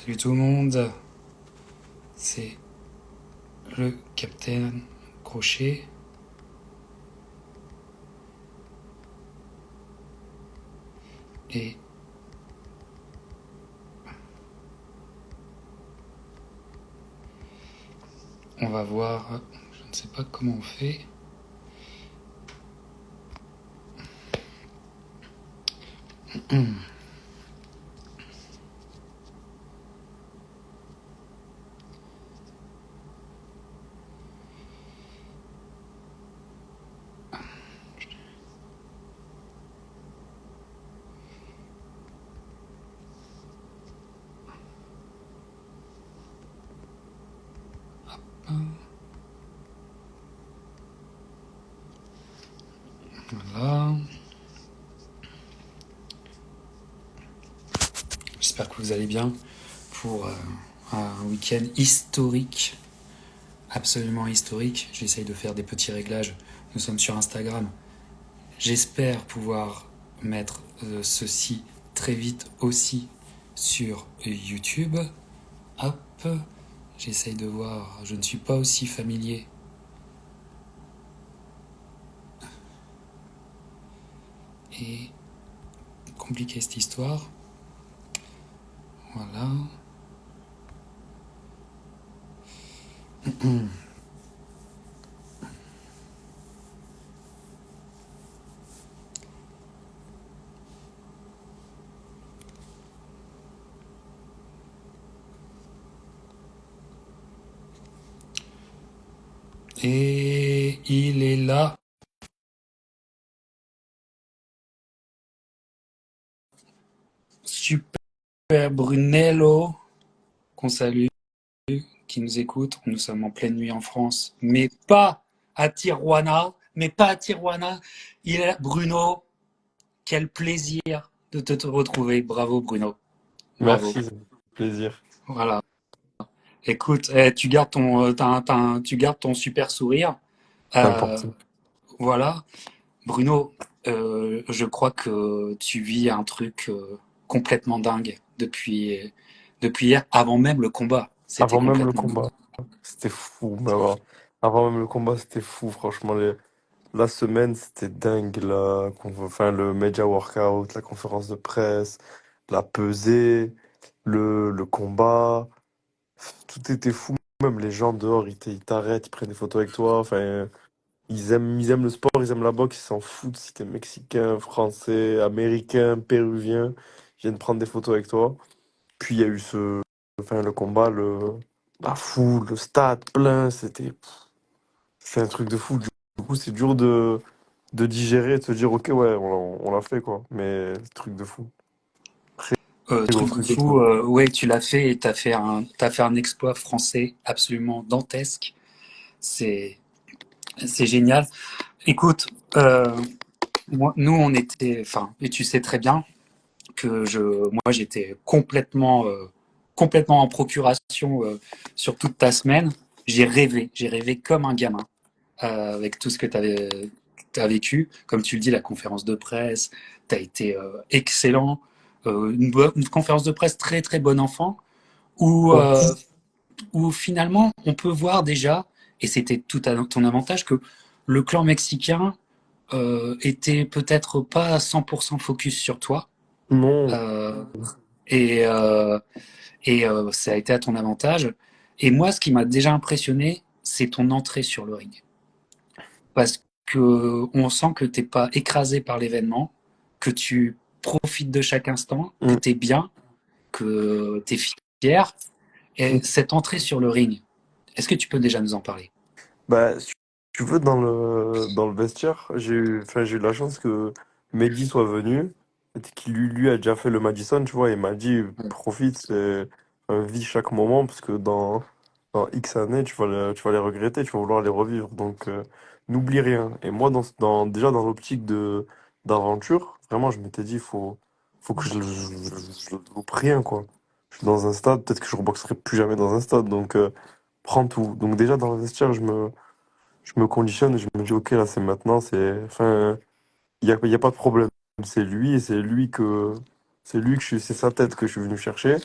Salut tout le monde, c'est le Capitaine Crochet et on va voir, je ne sais pas comment on fait. Voilà, j'espère que vous allez bien pour un week-end historique, absolument historique. J'essaye de faire des petits réglages, nous sommes sur Instagram. J'espère pouvoir mettre ceci très vite aussi sur YouTube. Hop, j'essaye de voir, je ne suis pas aussi familier. Et compliqué cette histoire. Voilà. Et il est là. Super Brunello, qu'on salue, qui nous écoute. Nous sommes en pleine nuit en France, mais pas à Tijuana. Mais pas à Tijuana. Il est là. Bruno, quel plaisir de te retrouver. Bravo Bruno. Bravo. Merci, ça me fait plaisir. Voilà. Écoute, tu gardes tu gardes ton super sourire. C'est Euh, important. voilà. Bruno, je crois que tu vis un truc complètement dingue depuis hier, avant même le combat. C'était Avant même le complètement dingue. combat, c'était fou. Mais avant même le combat, c'était fou. Franchement, la semaine, c'était dingue. Enfin, le media workout, la conférence de presse, la pesée, le combat. Tout était fou. Même les gens dehors, ils t'arrêtent, ils prennent des photos avec toi. Enfin, ils aiment le sport, ils aiment la boxe, ils s'en foutent si t'es mexicain, français, américain, péruvien. Ils viennent prendre des photos avec toi. Puis il y a eu enfin, le combat, la foule, le stade plein, c'est un truc de fou. Du coup, c'est dur de digérer, de se dire, ok, ouais, on l'a fait, quoi. Mais truc de fou. Très gros Truc de truc. fou, ouais, tu l'as fait et t'as fait un exploit français absolument dantesque. C'est, c'est génial. Écoute, nous on était, enfin, et tu sais très bien que moi j'étais complètement en procuration sur toute ta semaine. J'ai rêvé comme un gamin avec tout ce que t'as vécu. Comme tu le dis, la conférence de presse, t'as été excellent. Une conférence de presse très très bon enfant où, Ouais. où finalement on peut voir déjà, et c'était tout à ton avantage, que le clan mexicain était peut-être pas à 100% focus sur toi. Non. Euh, et ça a été à ton avantage. Et moi, ce qui m'a déjà impressionné, c'est ton entrée sur le ring. Parce que on sent que t'es pas écrasé par l'événement, que tu profites de chaque instant, que Mm. t'es bien, que t'es fier. Et cette entrée sur le ring, est-ce que tu peux déjà nous en parler? Bah, si tu veux, dans le vestiaire, enfin, j'ai eu la chance que Mehdi soit venu, et qu'il lui a déjà fait le Madison, tu vois, il m'a dit, profite, vis chaque moment, parce que dans X années, tu vas les regretter, tu vas vouloir les revivre, donc n'oublie rien. Et moi, déjà dans l'optique d'aventure, vraiment, je m'étais dit, faut que je loupe rien, quoi. Je suis dans un stade, peut-être que je reboxerai plus jamais dans un stade, donc prends tout. Donc déjà, dans le vestiaire, je me conditionne et je me dis, ok, là, c'est maintenant, enfin, il y a pas de problème. C'est lui et c'est lui que c'est sa tête que je suis venu chercher.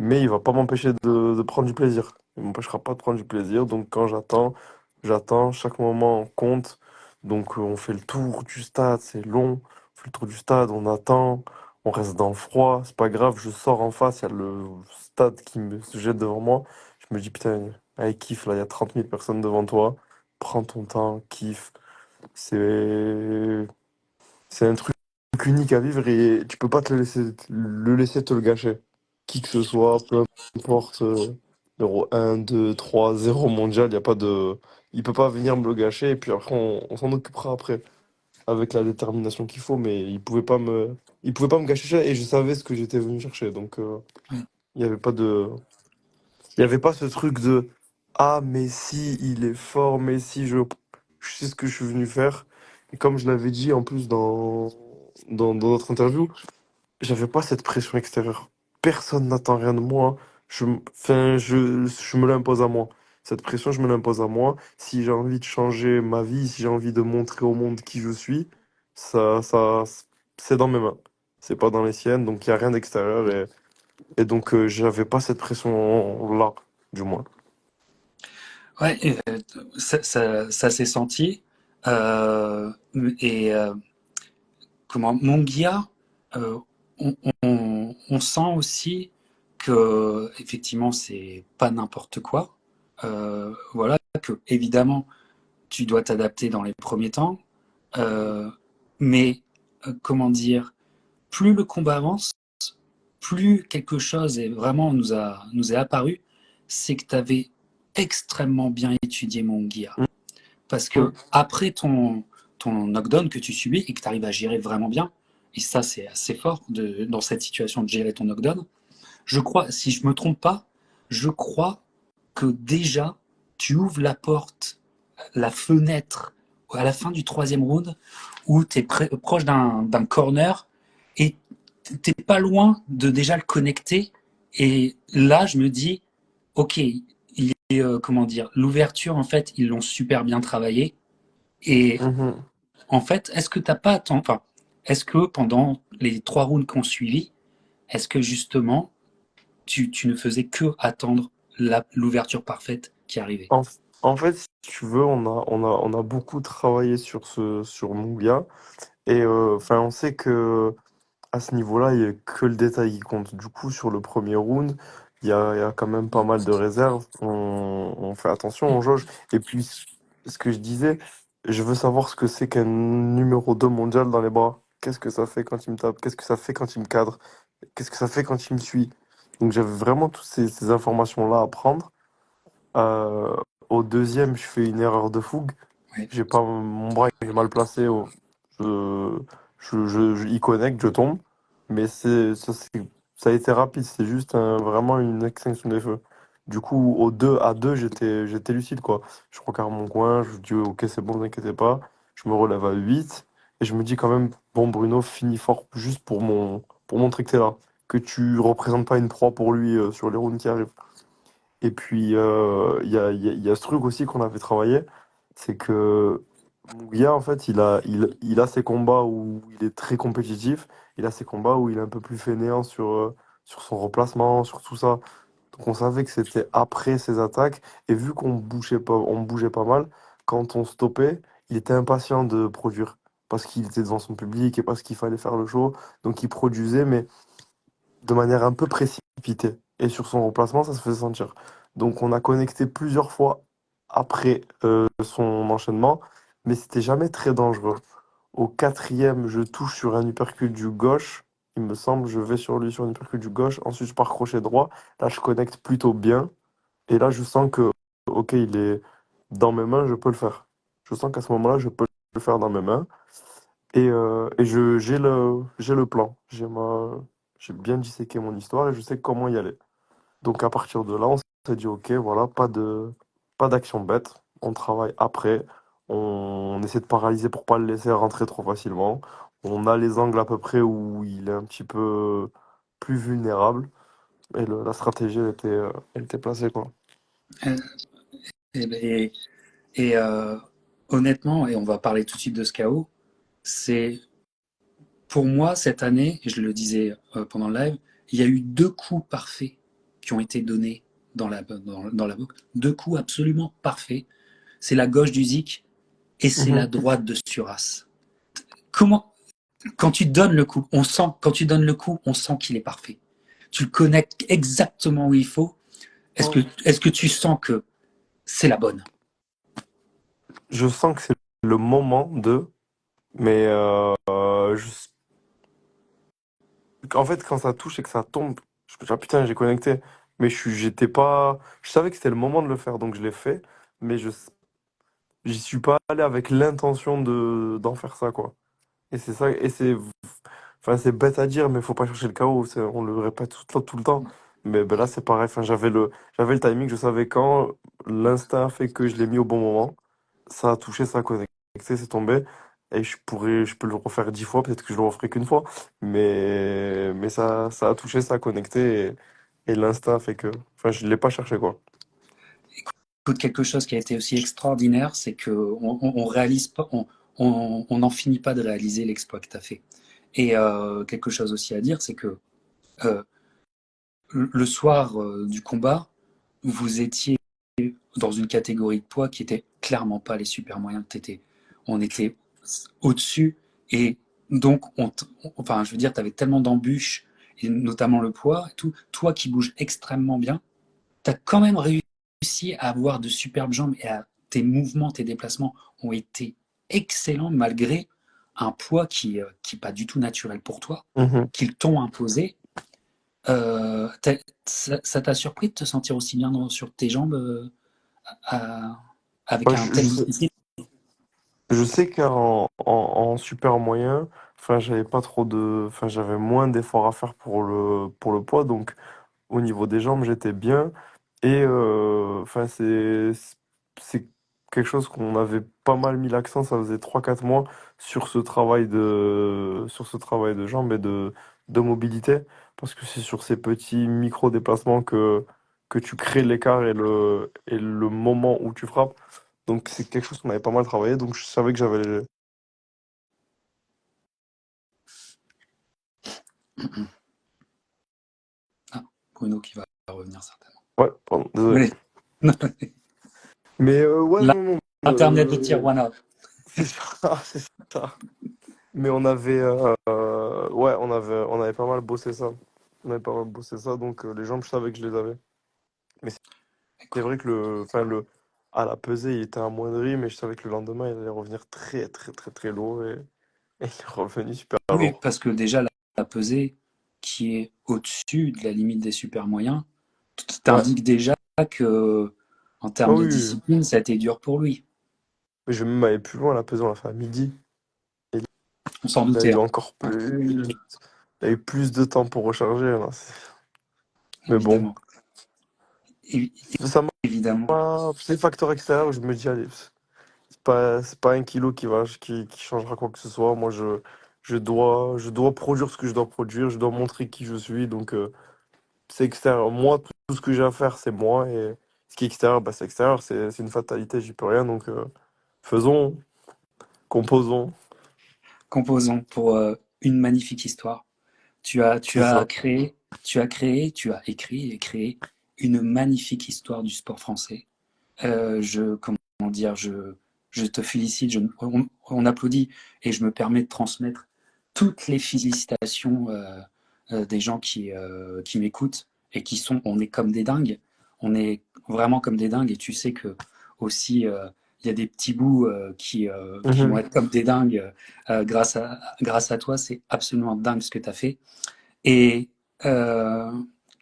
mais il va pas m'empêcher de prendre du plaisir. Il m'empêchera pas de prendre du plaisir. Donc quand j'attends, chaque moment compte. Donc on fait le tour du stade, c'est long. On fait le tour du stade, on attend, on reste dans le froid, c'est pas grave, je sors en face, il y a le stade qui me se jette devant moi. Je me dis putain, allez, kiffe là, il y a 30 000 personnes devant toi. Prends ton temps, kiffe. C'est c'est un truc unique à vivre et tu peux pas le laisser te le gâcher. Qui que ce soit, peu importe, 1, 2, 3, 0 mondial, y a pas de. Il peut pas venir me le gâcher et puis après on s'en occupera après avec la détermination qu'il faut, mais il pouvait pas me gâcher ça et je savais ce que j'étais venu chercher. Donc Ouais. il y avait pas de. Il y avait pas ce truc de ah mais si il est fort, mais si je sais ce que je suis venu faire. Et comme je l'avais dit en plus dans notre interview, j'avais pas cette pression extérieure. Personne n'attend rien de moi. Enfin, je me l'impose à moi. Cette pression, je me l'impose à moi. Si j'ai envie de changer ma vie, si j'ai envie de montrer au monde qui je suis, ça, c'est dans mes mains. C'est pas dans les siennes, donc il y a rien d'extérieur et donc j'avais pas cette pression-là, du moins. Ouais, et, ça s'est senti. Euh, et comment Monguia, euh, on sent aussi que effectivement c'est pas n'importe quoi. Voilà, que évidemment tu dois t'adapter dans les premiers temps, euh, mais comment dire, plus le combat avance, plus quelque chose est vraiment nous est apparu, c'est que tu avais extrêmement bien étudié mon Monguia. Parce que Mhm. après ton knockdown que tu subis et que tu arrives à gérer vraiment bien, et ça c'est assez fort dans cette situation de gérer ton knockdown, je crois, si je me trompe pas, je crois que déjà tu ouvres la porte, la fenêtre à la fin du troisième round où tu es proche d'un corner et t'es pas loin de déjà le connecter. Et là, je me dis, ok, il est, comment dire, l'ouverture, en fait, ils l'ont super bien travaillé. Et Mhm. en fait, est-ce que t'as pas attendu, enfin, est-ce que pendant les trois rounds qu'on suivi, est-ce que justement, tu ne faisais que attendre l'ouverture parfaite qui arrivait? En, en fait, si tu veux, on a beaucoup travaillé sur Mouya. Et enfin, on sait que à ce niveau-là, il n'y a que le détail qui compte. Du coup, sur le premier round, il y a quand même pas mal de réserves. On fait attention, on jauge. Et puis, ce que je disais, je veux savoir ce que c'est qu'un numéro 2 mondial dans les bras. Qu'est-ce que ça fait quand il me tape? Qu'est-ce que ça fait quand il me cadre? Qu'est-ce que ça fait quand il me suit? Donc, j'avais vraiment toutes ces informations-là à prendre. Euh, Au deuxième, je fais une erreur de fougue. Ouais. J'ai pas mon bras il est mal placé. Je, il connecte, je tombe. Mais ça a été rapide. C'est juste vraiment une extinction des feux. Du coup, au 2 à 2 j'étais lucide, quoi. Je regarde mon coin, je dis ok, c'est bon, ne vous inquiétez pas. Je me relève à 8 et je me dis quand même, bon, Bruno, finis fort juste pour montrer que t'es là. Que tu représentes pas une proie pour lui sur les rounds qui arrivent. Et puis, il y a ce truc aussi qu'on avait travaillé, c'est que Mugia, en fait, il a ses combats où il est très compétitif, il a ses combats où il est un peu plus fainéant sur son replacement, sur tout ça. Donc on savait que c'était après ses attaques, et vu qu'on bougeait pas mal, quand on stoppait, il était impatient de produire, parce qu'il était devant son public et parce qu'il fallait faire le show. Donc il produisait, mais de manière un peu précipitée. Et sur son remplacement, ça se faisait sentir. Donc on a connecté plusieurs fois après son enchaînement, mais c'était jamais très dangereux. Au quatrième, je touche sur un uppercut du gauche. Il me semble, je vais sur lui sur un uppercut du gauche. Ensuite, je pars crochet droit. Là, je connecte plutôt bien. Et là, je sens que, ok, il est dans mes mains, je peux le faire. Je sens qu'à ce moment-là, je peux le faire dans mes mains. Et j'ai le plan. J'ai bien disséqué mon histoire et je sais comment y aller. Donc à partir de là, on s'est dit, ok, voilà, pas d'action bête. On travaille après. On essaie de paralyser pour pas le laisser rentrer trop facilement. On a les angles à peu près où il est un petit peu plus vulnérable. Et la stratégie, elle était placée, quoi. Euh, et, et- et, honnêtement, et on va parler tout de suite de ce chaos, c'est pour moi cette année, et je le disais pendant le live, il y a eu deux coups parfaits qui ont été donnés dans la boxe. Deux coups absolument parfaits. C'est la gauche du Zik et c'est la Mhm. droite de Suras. Comment, quand tu donnes le coup, quand tu donnes le coup, on sent qu'il est parfait. Tu le connectes exactement où il faut. Ouais. Est-ce que tu sens que c'est la bonne? Je sens que c'est le moment de, mais en fait, quand ça touche et que ça tombe, je me dis, ah putain, j'ai connecté. Mais j'étais pas. Je savais que c'était le moment de le faire, donc je l'ai fait. Mais j'y suis pas allé avec l'intention d'en faire ça, quoi. Et c'est ça, et c'est. Enfin, c'est bête à dire, mais faut pas chercher le chaos. On le répète tout le temps. Mais ben là, c'est pareil. Enfin, j'avais le timing, je savais quand. L'instinct a fait que je l'ai mis au bon moment. Ça a touché, ça a connecté, c'est tombé. Et je peux le refaire 10 fois, peut-être que je le referai qu'une fois. Mais ça a touché, ça a connecté. Et l'instinct a fait que. Enfin, je l'ai pas cherché, quoi. Écoute, quelque chose qui a été aussi extraordinaire, c'est que on réalise pas, on n'en finit pas de réaliser l'exploit que tu as fait. Et quelque chose aussi à dire, c'est que euh, le soir du combat, vous étiez dans une catégorie de poids qui était clairement pas les super moyens que t'étais. On était au-dessus et donc, enfin, je veux dire, tu avais tellement d'embûches, et notamment le poids et tout. Toi qui bouges extrêmement bien, tu as quand même réussi à avoir de superbes jambes et tes mouvements, tes déplacements ont été excellents malgré un poids qui est pas du tout naturel pour toi, Mhm. qu'ils t'ont imposé. Ça t'a surpris de te sentir aussi bien sur tes jambes à- avec Moi, un tel déficit? je sais en super moyen, enfin, j'avais pas trop de, enfin, j'avais moins d'efforts à faire pour le poids, donc au niveau des jambes, j'étais bien. Et enfin, c'est quelque chose qu'on avait pas mal mis l'accent, ça faisait 3 4 mois sur ce travail de jambes et de mobilité, parce que c'est sur ces petits micro-déplacements que tu crées l'écart et le moment où tu frappes. Donc c'est quelque chose qu'on avait pas mal travaillé, donc je savais que j'avais. Ah, Bruno qui va revenir certainement. Ouais, pardon, désolé. Mais Mais ouais, non, non. l'internet de tier one up. C'est ça, c'est ça. Mais on avait, ouais, on avait pas mal bossé ça. On avait pas mal bossé ça, donc les jambes, je savais que je les avais. Mais c'est vrai que enfin, à la pesée, il était amoindri, mais je savais que le lendemain, il allait revenir très, très, très, très lourd et il est revenu super Oui, lourd. parce que déjà la pesée qui est au-dessus de la limite des super moyens Ouais, t'indique déjà que en ah termes de oui, oui, oui. discipline, ça a été dur pour lui. Mais je vais même aller plus loin, la pesée, on l'a fait à midi. Et On s'en il a doutait, eu hein. encore Ouais, plus, il a eu plus de temps pour recharger, là. Mais bon, évidemment. É- ça évidemment. c'est le facteur extérieur, je me dis, allez, c'est pas 1 kilo qui changera quoi que ce soit. Moi, je dois produire ce que je dois produire, je dois montrer qui je suis. Donc, c'est extérieur. Moi, tout ce que j'ai à faire, c'est moi. Et ce qui est extérieur, bah, c'est extérieur. C'est une fatalité, j'y peux rien. Donc, faisons, composons. Composons pour une magnifique histoire. Tu as, tu C'est as ça. créé, tu as écrit et créé une magnifique histoire du sport français. Comment dire, je te félicite, on applaudit et je me permets de transmettre toutes les félicitations des gens qui m'écoutent et on est comme des dingues, on est vraiment comme des dingues et tu sais que aussi il y a des petits bouts qui vont Mhm. être comme des dingues grâce à toi, c'est absolument dingue ce que tu as fait. Et euh,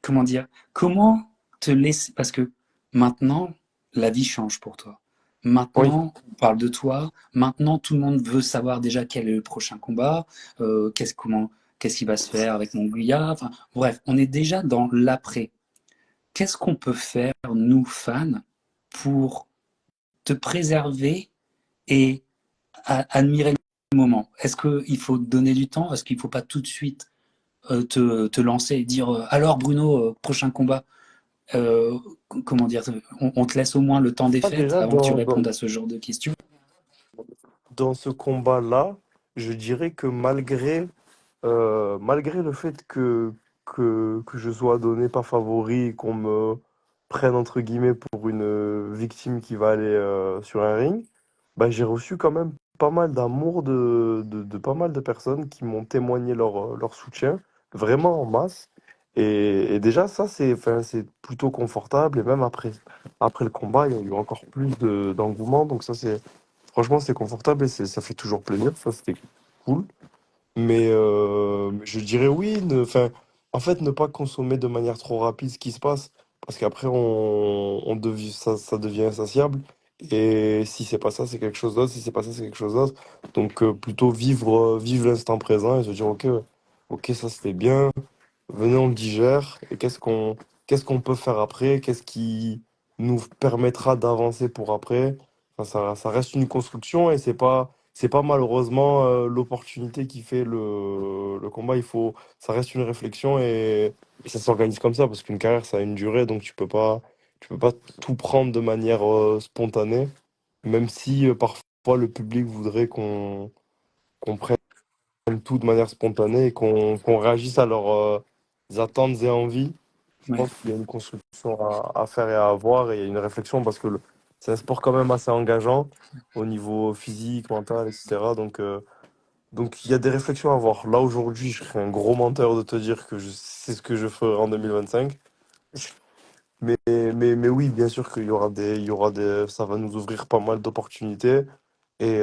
comment dire, comment te laisser, parce que maintenant, la vie change pour toi. Oui. Maintenant, on parle de toi. Maintenant, tout le monde veut savoir déjà quel est le prochain combat, qu'est-ce qui va se faire avec Mongolia. Enfin, bref, on est déjà dans l'après. Qu'est-ce qu'on peut faire, nous, fans, pour te préserver et admirer le moment? Est-ce qu'il faut donner du temps? Est-ce qu'il ne faut pas tout de suite te lancer et dire alors Bruno, prochain combat, euh, comment dire, on te laisse au moins le temps des Ah, fêtes déjà, avant que tu répondes à ce genre de questions. dans ce combat-là, je dirais que malgré le fait que je sois donné pas favori et qu'on me prenne entre guillemets pour une victime qui va aller sur un ring, bah, j'ai reçu quand même pas mal d'amour de pas mal de personnes qui m'ont témoigné leur soutien, vraiment en masse. Et déjà, ça, enfin, c'est plutôt confortable. Et même après le combat, il y a eu encore plus d'engouement. Donc ça, franchement, c'est confortable et ça fait toujours plaisir. Ça, c'était cool. Mais je dirais oui, enfin, en fait, ne pas consommer de manière trop rapide ce qui se passe, parce qu'après, ça devient insatiable. Et si c'est pas ça, c'est quelque chose d'autre. Si c'est pas ça, c'est quelque chose d'autre. Donc, plutôt vivre l'instant présent et se dire, ok, ça c'était bien. Venez, on le digère. Et qu'est-ce qu'on peut faire après? Qu'est-ce qui nous permettra d'avancer pour après? Enfin, ça reste une construction et c'est pas malheureusement l'opportunité qui fait le combat. Ça reste une réflexion et ça s'organise comme ça parce qu'une carrière, ça a une durée, donc tu peux pas tout prendre de manière spontanée, même si parfois le public voudrait qu'on prenne tout de manière spontanée et qu'on réagisse à leurs attentes et envies. Je Ouais. pense qu'il y a une construction à faire et à avoir et il y a une réflexion parce que c'est un sport quand même assez engageant au niveau physique, mental, etc. Donc il y a des réflexions à avoir. Là aujourd'hui, je serais un gros menteur de te dire que je sais ce que je ferai en 2025. Mais oui, bien sûr ça va nous ouvrir pas mal d'opportunités et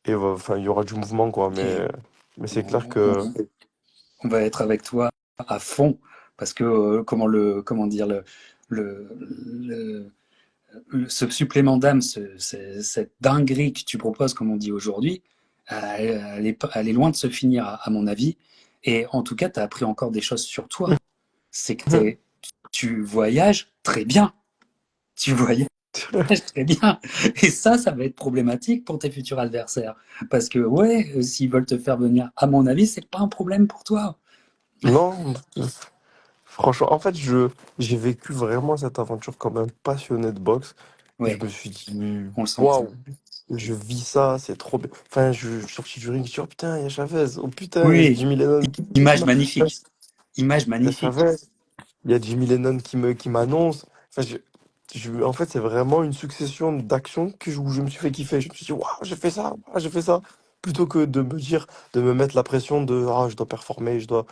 enfin il y aura du mouvement quoi. Et Mais c'est clair on, on- que on va être avec toi à fond parce que comment dire le, ce supplément d'âme, cette dinguerie que tu proposes, comme on dit aujourd'hui, elle est loin de se finir à mon avis. Et en tout cas, tu as appris encore des choses sur toi. C'est que tu voyages très bien. Tu voyages très bien. Et ça va être problématique pour tes futurs adversaires. Parce que, ouais, s'ils veulent te faire venir, à mon avis, c'est pas un problème pour toi. non, franchement, en fait, j'ai vécu vraiment cette aventure comme un passionné de boxe. Et je Ouais, me suis dit, on le sentit. waouh, je vis ça, c'est trop bien. Enfin, je suis sorti du ring, je dis, oh putain, il y a Chavez, oh putain, il y a Oui, Jimmy Lennon qui est image là. magnifique. Image Il y a magnifique. Chavez, il y a Jimmy Lennon qui m'annonce. Enfin, en fait, c'est vraiment une succession d'actions où je me suis fait kiffer. Je me suis dit, waouh, j'ai fait ça, waouh, j'ai fait ça. Plutôt que de me dire, de me mettre la pression de, ah, je dois performer, je dois.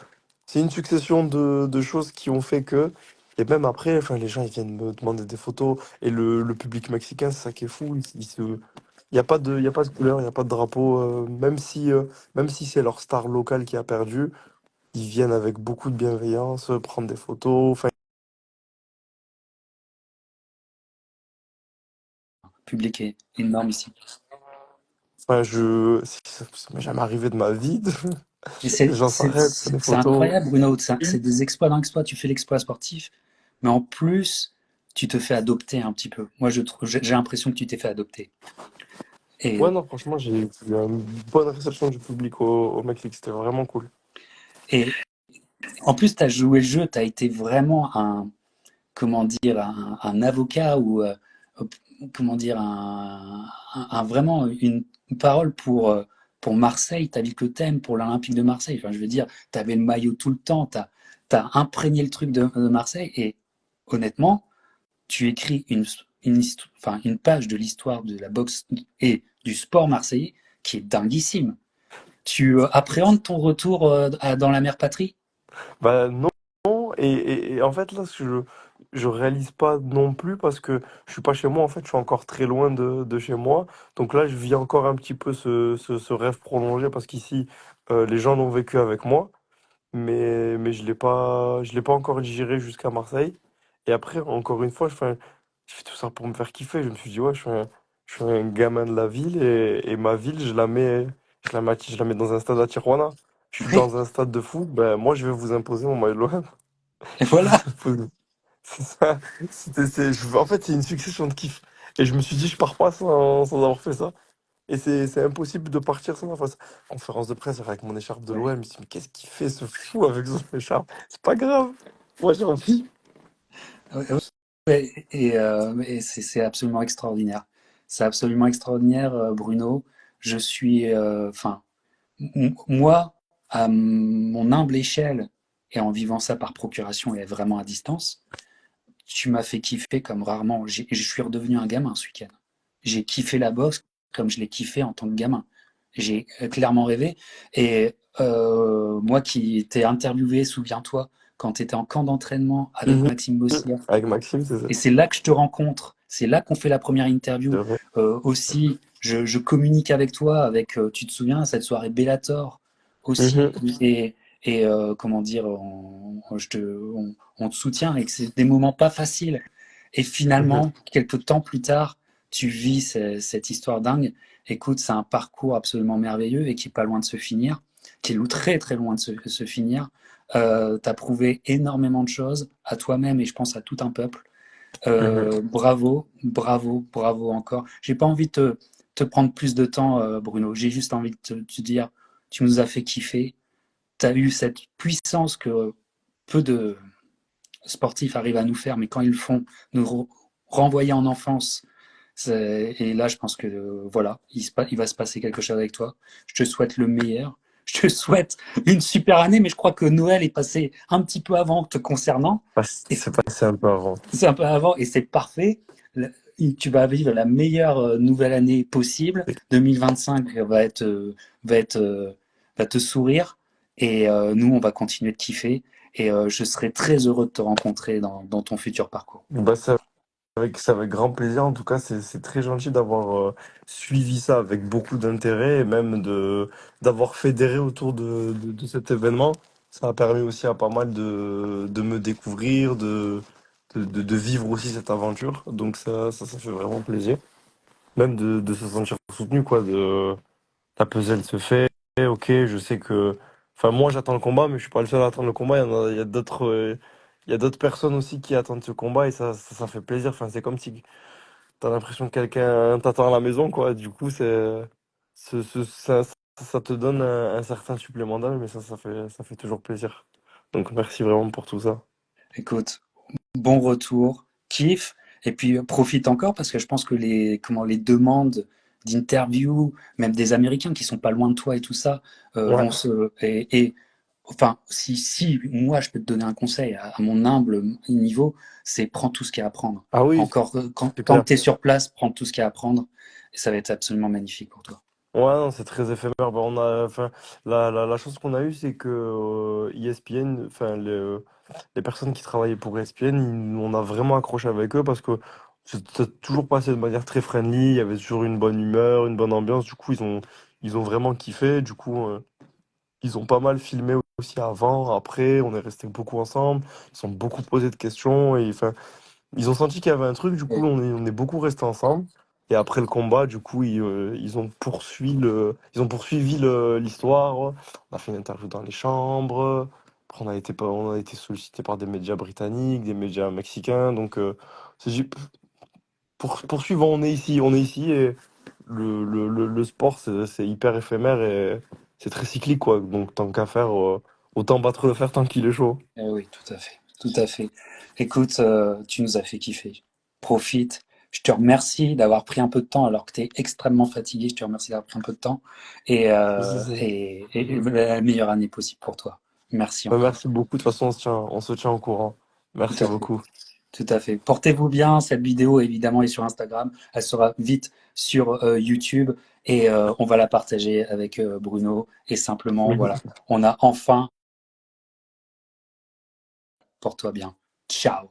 C'est une succession de choses qui ont fait que. Et même après, enfin, les gens ils viennent me demander des photos. Et le public mexicain, c'est ça qui est fou. Il y a pas de couleur, il n'y a pas de drapeau. Même si c'est leur star locale qui a perdu, ils viennent avec beaucoup de bienveillance, prendre des photos. Public est énorme ici. Enfin, ça m'est jamais arrivé de ma vie. Mais Les gens s'arrêtent, prennent des c'est photos. incroyable, Bruno. C'est des exploits dans l'exploit. Tu fais l'exploit sportif, mais en plus, tu te fais adopter un petit peu. Moi, j'ai l'impression que tu t'es fait adopter. Ouais, Et, non, franchement, j'ai eu une bonne réception du public au Mexique. C'était vraiment cool. et en plus, tu as joué le jeu. Tu as été vraiment comment dire, un avocat ou, comment dire, vraiment une parole pour Marseille, ta ville que t'aimes, pour l'Olympique de Marseille. Enfin, je veux dire, tu avais le maillot tout le temps. T'as imprégné le truc de Marseille. Et honnêtement, tu écris enfin, une page de l'histoire de la boxe et du sport marseillais qui est dinguissime. Tu appréhendes ton retour dans la mère patrie? Bah non, et en fait là, je réalise pas non plus parce que je suis pas chez moi, en fait, je suis encore très loin de chez moi. Donc là, je vis encore un petit peu ce rêve prolongé parce qu'ici, les gens l'ont vécu avec moi. Mais je l'ai pas encore digéré jusqu'à Marseille. Et après, encore une fois, je fais tout ça pour me faire kiffer. Je me suis dit, ouais, je suis un gamin de la ville et ma ville, je la mets dans un stade à Tijuana. Je suis Oui, dans un stade de foot, ben, moi, je vais vous imposer mon maillot de l'OM. et Je voilà. vous impose. C'est ça. En fait, c'est une succession de kiffs. Et je me suis dit, je pars pas sans avoir fait ça. Et c'est impossible de partir sans faire ça. Conférence de presse avec mon écharpe de Ouais. l'OM. Je me dis, mais qu'est-ce qu'il fait ce fou avec son écharpe? C'est pas grave. Moi, j'ai envie. Ouais, ouais, et c'est absolument extraordinaire. C'est absolument extraordinaire, Bruno. Je suis, enfin, moi, à mon humble échelle et en vivant ça par procuration et vraiment à distance, tu m'as fait kiffer comme rarement. Je suis redevenu un gamin ce week-end. J'ai kiffé la boxe comme je l'ai kiffé en tant que gamin. J'ai clairement rêvé. Et moi qui t'ai interviewé, souviens-toi, quand tu étais en camp d'entraînement avec Mhm. Maxime Bossier, Avec Maxime, c'est ça. et c'est là que je te rencontre. C'est là qu'on fait la première C'est interview. vrai. Aussi, je communique avec toi, avec, tu te souviens, cette soirée Bellator aussi. Mhm. Et comment dire, on te soutient et que c'est des moments pas faciles. Et Mhm. finalement, quelques temps plus tard, tu vis cette histoire dingue. Écoute, c'est un parcours absolument merveilleux et qui est pas loin de se finir, qui est très très loin de se finir. Tu as prouvé énormément de choses à toi-même et je pense à tout un peuple. Mhm. Bravo, bravo, bravo encore. J'ai pas envie de te prendre plus de temps, Bruno. J'ai juste envie de te dire, tu nous as fait kiffer. Tu as eu cette puissance que peu de sportifs arrivent à nous faire, mais quand ils le font, nous renvoyer en enfance. Et là, je pense que voilà, il va se passer quelque chose avec toi. Je te souhaite le meilleur. Je te souhaite une super année, mais je crois que Noël est passé un petit peu avant te concernant. Et C'est passé un peu avant. c'est un peu avant et c'est parfait. Tu vas vivre la meilleure nouvelle année possible. 2025 va être, va te sourire et nous, on va continuer de kiffer. Et je serai très heureux de te rencontrer dans ton futur parcours. Bah, c'est avec grand plaisir. En tout cas, c'est très gentil d'avoir suivi ça avec beaucoup d'intérêt et même d'avoir fédéré autour de cet événement. Ça a permis aussi à pas mal de me découvrir, de vivre aussi cette aventure. Donc ça fait vraiment plaisir. Même de se sentir soutenu, quoi. La puzzle se fait, ok, je sais que... Enfin, moi, j'attends le combat, mais je suis pas le seul à attendre le combat. Il y a d'autres... il y a d'autres personnes aussi qui attendent ce combat et ça fait plaisir. Enfin, c'est comme si t'as l'impression que quelqu'un t'attend à la maison, quoi. Du coup, ça te donne un certain supplément d'âme, mais ça fait toujours plaisir. Donc, merci vraiment pour tout ça. Écoute, bon retour, kiffe, et puis profite encore parce que je pense que les demandes d'interview, même des Américains qui sont pas loin de toi et tout ça, Ouais. enfin, si moi je peux te donner un conseil à mon humble niveau, c'est prends tout ce qu'il y a à prendre. Ah oui, Encore, c'est tant clair. que tu es sur place, prends tout ce qu'il y a à prendre et ça va être absolument magnifique pour toi. Ouais, non, c'est très éphémère. Bah, enfin, la chance qu'on a eue, c'est que ESPN, enfin, les personnes qui travaillaient pour ESPN, on a vraiment accroché avec eux parce que c'était toujours passé de manière très friendly. Il y avait toujours une bonne humeur, une bonne ambiance. Du coup, ils ont vraiment kiffé. Du coup, ils ont pas mal filmé aussi avant, après. On est resté beaucoup ensemble. Ils ont beaucoup posé de questions. Et enfin, ils ont senti qu'il y avait un truc, du coup, Et, on est beaucoup restés ensemble. Et après le combat, du coup, ils ont poursuivi l'histoire. On a fait une interview dans les chambres. Après, on a été sollicité par des médias britanniques, des médias mexicains. Donc, poursuivre, on est ici. Et le sport, c'est hyper éphémère et c'est très cyclique, quoi. Donc, tant qu'à faire, autant battre le fer tant qu'il est chaud. oui, tout à fait, tout à fait. Écoute, tu nous as fait kiffer. Profite. Je te remercie d'avoir pris un peu de temps alors que tu es extrêmement fatigué. Je te remercie d'avoir pris un peu de temps et la meilleure année possible pour toi. Merci Bah, encore. merci beaucoup. De toute façon, on se tient au courant. Tout Merci à fait. beaucoup. Tout à fait. Portez-vous bien. Cette vidéo, évidemment, est sur Instagram. Elle sera vite sur YouTube et on va la partager avec Bruno. Et simplement, voilà, on a enfin, porte-toi bien. Ciao.